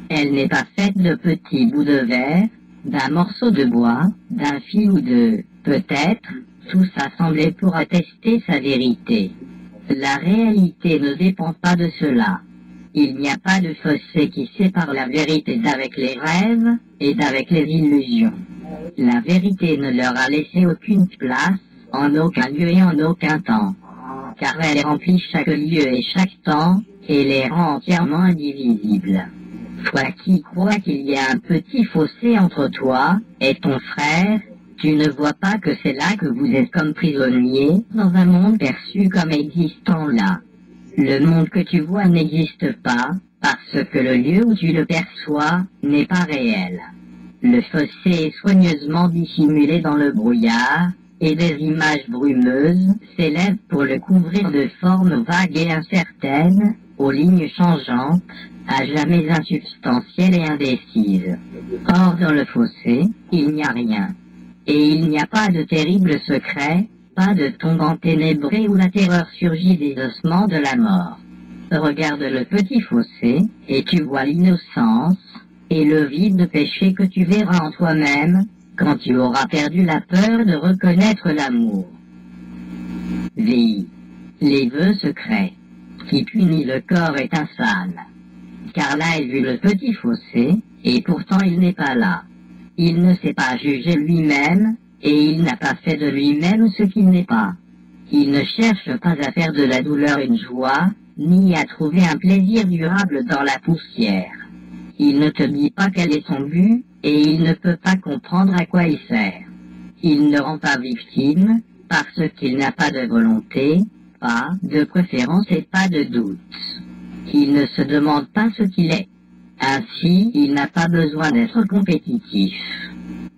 Elle n'est pas faite de petits bouts de verre, d'un morceau de bois, d'un fil ou de, peut-être, tous assemblés pour attester sa vérité. La réalité ne dépend pas de cela. Il n'y a pas de fossé qui sépare la vérité d'avec les rêves et d'avec les illusions. La vérité ne leur a laissé aucune place, en aucun lieu et en aucun temps, car elle remplit chaque lieu et chaque temps, et les rend entièrement indivisibles. Toi qui crois qu'il y a un petit fossé entre toi et ton frère, tu ne vois pas que c'est là que vous êtes comme prisonniers dans un monde perçu comme existant là. Le monde que tu vois n'existe pas, parce que le lieu où tu le perçois n'est pas réel. Le fossé est soigneusement dissimulé dans le brouillard, et des images brumeuses s'élèvent pour le couvrir de formes vagues et incertaines, aux lignes changeantes, à jamais insubstantielles et indécises. Or dans le fossé, il n'y a rien. Et il n'y a pas de terrible secret, pas de tombe enténébrée où la terreur surgit des ossements de la mort. Regarde le petit fossé, et tu vois l'innocence, et le vide de péché que tu verras en toi-même, quand tu auras perdu la peur de reconnaître l'amour. Vie. Les vœux secrets, qui punit le corps est infâme. Car là est vu le petit fossé, et pourtant il n'est pas là. Il ne sait pas juger lui-même, et il n'a pas fait de lui-même ce qu'il n'est pas. Il ne cherche pas à faire de la douleur une joie, ni à trouver un plaisir durable dans la poussière. Il ne te dit pas quel est son but, et il ne peut pas comprendre à quoi il sert. Il ne rend pas victime, parce qu'il n'a pas de volonté, pas de préférence et pas de doute. Il ne se demande pas ce qu'il est. Ainsi, il n'a pas besoin d'être compétitif.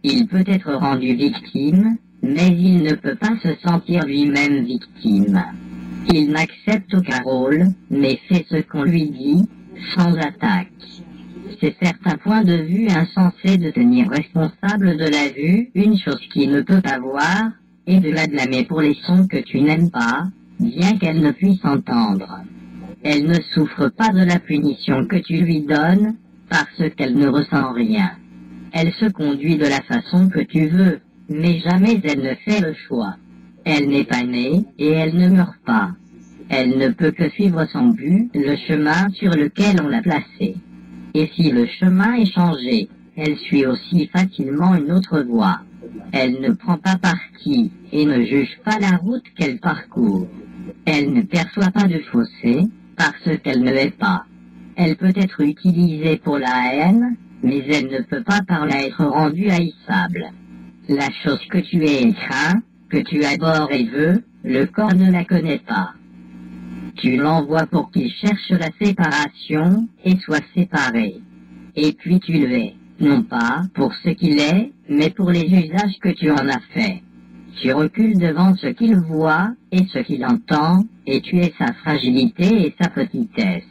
Il peut être rendu victime, mais il ne peut pas se sentir lui-même victime. Il n'accepte aucun rôle, mais fait ce qu'on lui dit, sans attaque. C'est certains points de vue insensés de tenir responsable de la vue une chose qu'il ne peut pas voir, et de la blâmer pour les sons que tu n'aimes pas, bien qu'elle ne puisse entendre. Elle ne souffre pas de la punition que tu lui donnes, parce qu'elle ne ressent rien. Elle se conduit de la façon que tu veux, mais jamais elle ne fait le choix. Elle n'est pas née, et elle ne meurt pas. Elle ne peut que suivre son but, le chemin sur lequel on l'a placée. Et si le chemin est changé, elle suit aussi facilement une autre voie. Elle ne prend pas parti, et ne juge pas la route qu'elle parcourt. Elle ne perçoit pas de fossé, parce qu'elle ne l'est pas. Elle peut être utilisée pour la haine, mais elle ne peut pas par là être rendue haïssable. La chose que tu es craint, que tu adores et veux, le corps ne la connaît pas. Tu l'envoies pour qu'il cherche la séparation et soit séparé. Et puis tu le hais, non pas pour ce qu'il est, mais pour les usages que tu en as faits. Tu recules devant ce qu'il voit et ce qu'il entend, et tu es sa fragilité et sa petitesse.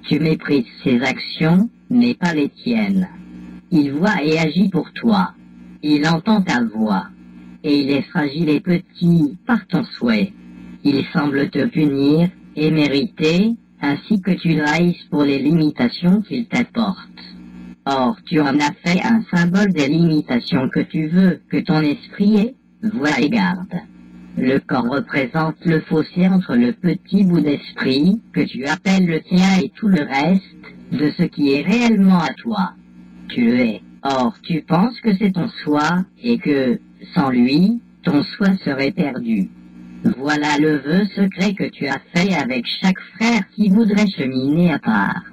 Tu méprises ses actions, mais pas les tiennes. Il voit et agit pour toi. Il entend ta voix. Et il est fragile et petit par ton souhait. Il semble te punir et mériter, ainsi que tu le haïsses pour les limitations qu'il t'apporte. Or, tu en as fait un symbole des limitations que tu veux que ton esprit ait, vois et garde. Le corps représente le fossé entre le petit bout d'esprit que tu appelles le tien et tout le reste de ce qui est réellement à toi. Tu le hais. Or, tu penses que c'est ton soi et que, sans lui, ton soi serait perdu. Voilà le vœu secret que tu as fait avec chaque frère qui voudrait cheminer à part.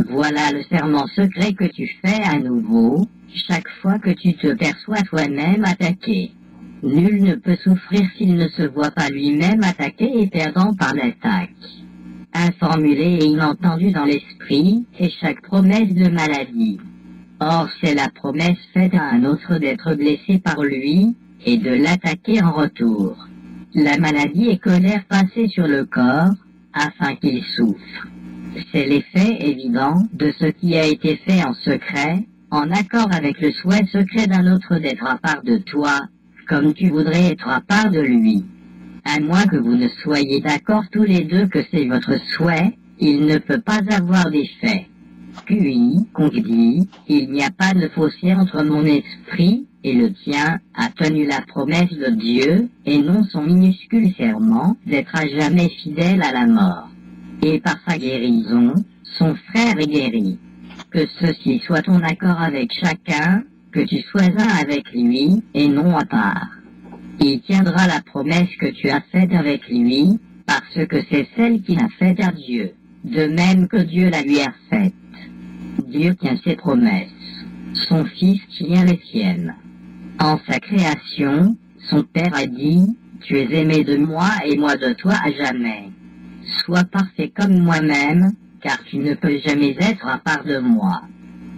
Voilà le serment secret que tu fais à nouveau, chaque fois que tu te perçois toi-même attaqué. Nul ne peut souffrir s'il ne se voit pas lui-même attaqué et perdant par l'attaque. Informulé et inentendu dans l'esprit est chaque promesse de maladie. Or c'est la promesse faite à un autre d'être blessé par lui et de l'attaquer en retour. La maladie est colère passée sur le corps afin qu'il souffre. C'est l'effet évident de ce qui a été fait en secret, en accord avec le souhait secret d'un autre d'être à part de toi, comme tu voudrais être à part de lui. À moins que vous ne soyez d'accord tous les deux que c'est votre souhait, il ne peut pas avoir d'effet. Puis, dit, il n'y a pas de fossé entre mon esprit et le tien a tenu la promesse de Dieu, et non son minuscule serment d'être à jamais fidèle à la mort. Et par sa guérison, son frère est guéri. Que ceci soit ton accord avec chacun, que tu sois un avec lui, et non à part. Il tiendra la promesse que tu as faite avec lui, parce que c'est celle qu'il a faite à Dieu, de même que Dieu la lui a faite. Dieu tient ses promesses. Son Fils tient les siennes. En sa création, son Père a dit, « Tu es aimé de moi et moi de toi à jamais. Sois parfait comme moi-même, car tu ne peux jamais être à part de moi. »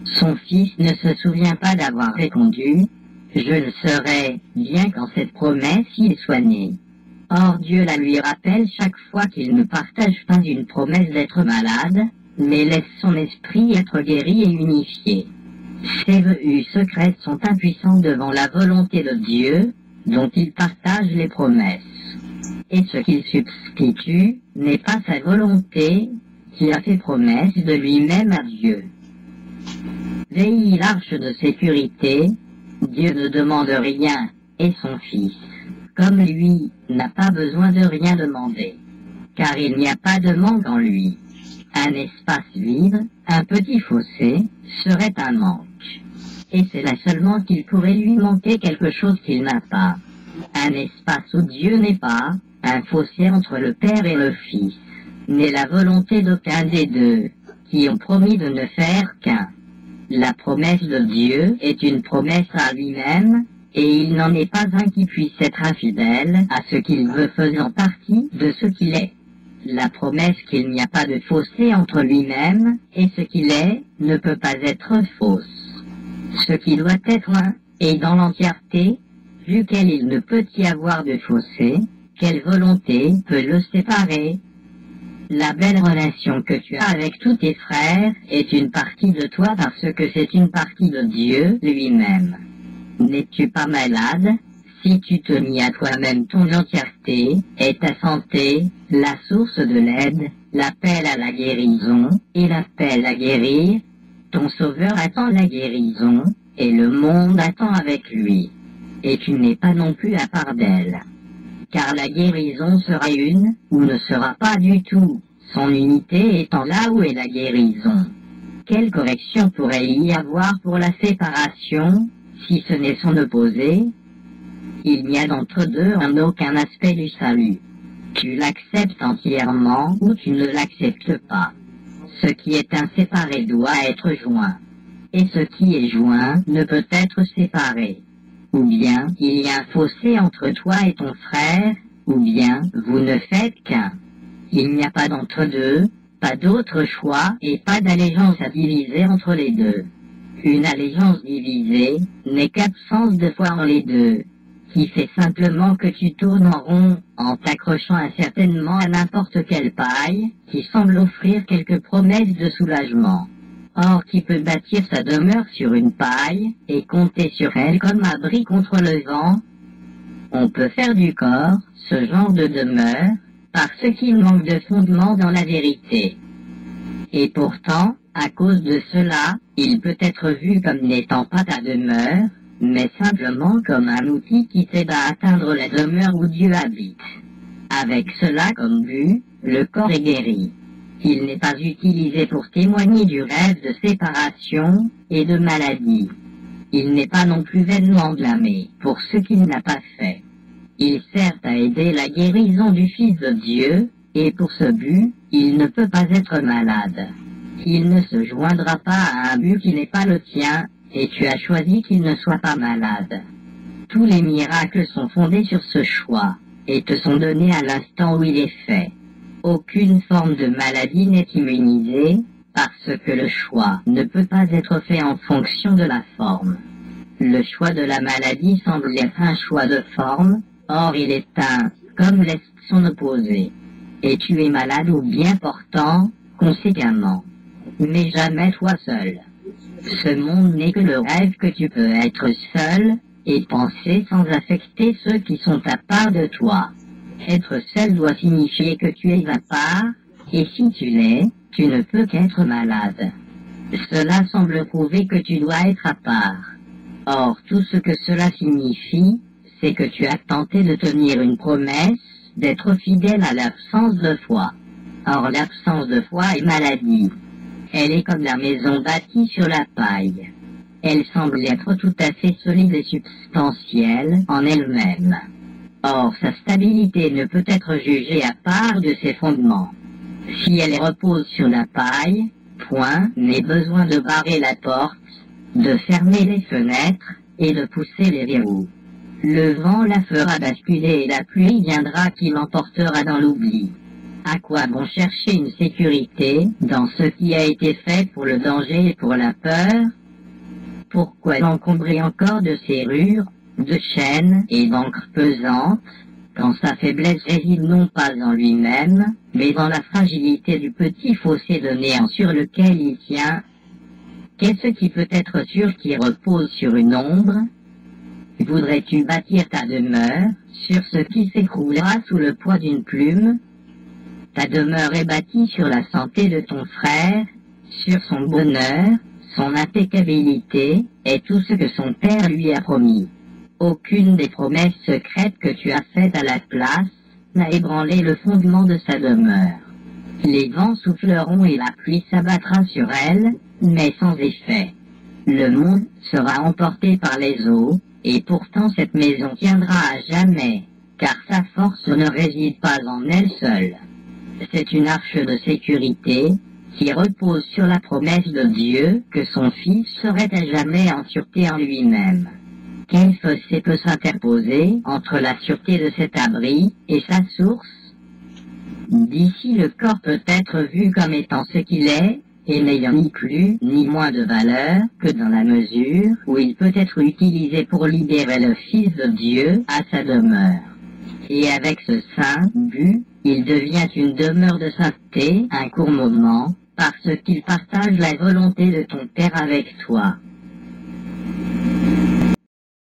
Son Fils ne se souvient pas d'avoir répondu, « Je le serai, bien qu'en cette promesse il soit né. » Or Dieu la lui rappelle chaque fois qu'il ne partage pas une promesse d'être malade, mais laisse son esprit être guéri et unifié. Ces vœux secrets sont impuissants devant la volonté de Dieu, dont il partage les promesses. Et ce qu'il substitue n'est pas sa volonté, qui a fait promesse de lui-même à Dieu. Veille l'arche de sécurité, Dieu ne demande rien, et son Fils, comme lui, n'a pas besoin de rien demander, car il n'y a pas de manque en lui. Un espace vide, un petit fossé, serait un manque. Et c'est là seulement qu'il pourrait lui manquer quelque chose qu'il n'a pas. Un espace où Dieu n'est pas, un fossé entre le Père et le Fils, n'est la volonté d'aucun des deux, qui ont promis de ne faire qu'un. La promesse de Dieu est une promesse à lui-même, et il n'en est pas un qui puisse être infidèle à ce qu'il veut faisant partie de ce qu'il est. La promesse qu'il n'y a pas de fossé entre lui-même et ce qu'il est ne peut pas être fausse. Ce qui doit être un est dans l'entièreté, duquel il ne peut y avoir de fossé, quelle volonté peut le séparer? La belle relation que tu as avec tous tes frères est une partie de toi parce que c'est une partie de Dieu lui-même. N'es-tu pas malade? Si tu te mis à toi-même ton entièreté et ta santé, la source de l'aide, l'appel à la guérison et l'appel à guérir, ton Sauveur attend la guérison et le monde attend avec lui. Et tu n'es pas non plus à part d'elle. Car la guérison sera une ou ne sera pas du tout, son unité étant là où est la guérison. Quelle correction pourrait-il y avoir pour la séparation, si ce n'est son opposé? Il n'y a d'entre deux en aucun aspect du salut. Tu l'acceptes entièrement ou tu ne l'acceptes pas. Ce qui est inséparé doit être joint. et ce qui est joint ne peut être séparé. Ou bien il y a un fossé entre toi et ton frère, ou bien vous ne faites qu'un. Il n'y a pas d'entre-deux, pas d'autre choix et pas d'allégeance à diviser entre les deux. Une allégeance divisée n'est qu'absence de foi en les deux, qui fait simplement que tu tournes en rond en t'accrochant incertainement à n'importe quelle paille qui semble offrir quelques promesses de soulagement. Or qui peut bâtir sa demeure sur une paille et compter sur elle comme abri contre le vent? On peut faire du corps ce genre de demeure parce qu'il manque de fondement dans la vérité. Et pourtant, à cause de cela, il peut être vu comme n'étant pas ta demeure, mais simplement comme un outil qui t'aide à atteindre la demeure où Dieu habite. Avec cela comme but, le corps est guéri. Il n'est pas utilisé pour témoigner du rêve de séparation et de maladie. Il n'est pas non plus vainement blâmé pour ce qu'il n'a pas fait. Il sert à aider la guérison du Fils de Dieu, et pour ce but, il ne peut pas être malade. Il ne se joindra pas à un but qui n'est pas le tien, et tu as choisi qu'il ne soit pas malade. Tous les miracles sont fondés sur ce choix, et te sont donnés à l'instant où il est fait. Aucune forme de maladie n'est immunisée, parce que le choix ne peut pas être fait en fonction de la forme. Le choix de la maladie semble être un choix de forme, or il est un, comme l'est son opposé. Et tu es malade ou bien portant, conséquemment. Mais jamais toi seul. Ce monde n'est que le rêve que tu peux être seul, et penser sans affecter ceux qui sont à part de toi. Être seul doit signifier que tu es à part, et si tu l'es, tu ne peux qu'être malade. Cela semble prouver que tu dois être à part. Or, tout ce que cela signifie, c'est que tu as tenté de tenir une promesse, d'être fidèle à l'absence de foi. Or, l'absence de foi est maladie. Elle est comme la maison bâtie sur la paille. Elle semble être tout à fait solide et substantielle en elle-même. Or, sa stabilité ne peut être jugée à part de ses fondements. Si elle repose sur la paille, point n'est besoin de barrer la porte, de fermer les fenêtres et de pousser les verrous. Le vent la fera basculer et la pluie viendra qui l'emportera dans l'oubli. À quoi bon chercher une sécurité dans ce qui a été fait pour le danger et pour la peur? Pourquoi l'encombrer encore de serrures, de chaînes et d'encre pesante, quand sa faiblesse réside non pas en lui-même, mais dans la fragilité du petit fossé de néant sur lequel il tient? Qu'est-ce qui peut être sûr qui repose sur une ombre? Voudrais-tu bâtir ta demeure sur ce qui s'écroulera sous le poids d'une plume? Ta demeure est bâtie sur la santé de ton frère, sur son bonheur, son impeccabilité et tout ce que son père lui a promis. Aucune des promesses secrètes que tu as faites à la place n'a ébranlé le fondement de sa demeure. Les vents souffleront et la pluie s'abattra sur elle, mais sans effet. Le monde sera emporté par les eaux, et pourtant cette maison tiendra à jamais, car sa force ne réside pas en elle seule. C'est une arche de sécurité qui repose sur la promesse de Dieu que son Fils serait à jamais en sûreté en lui-même. Quel fossé peut s'interposer entre la sûreté de cet abri et sa source? D'ici le corps peut être vu comme étant ce qu'il est, et n'ayant ni plus ni moins de valeur que dans la mesure où il peut être utilisé pour libérer le Fils de Dieu à sa demeure. Et avec ce saint but, il devient une demeure de sainteté un court moment, parce qu'il partage la volonté de ton Père avec toi.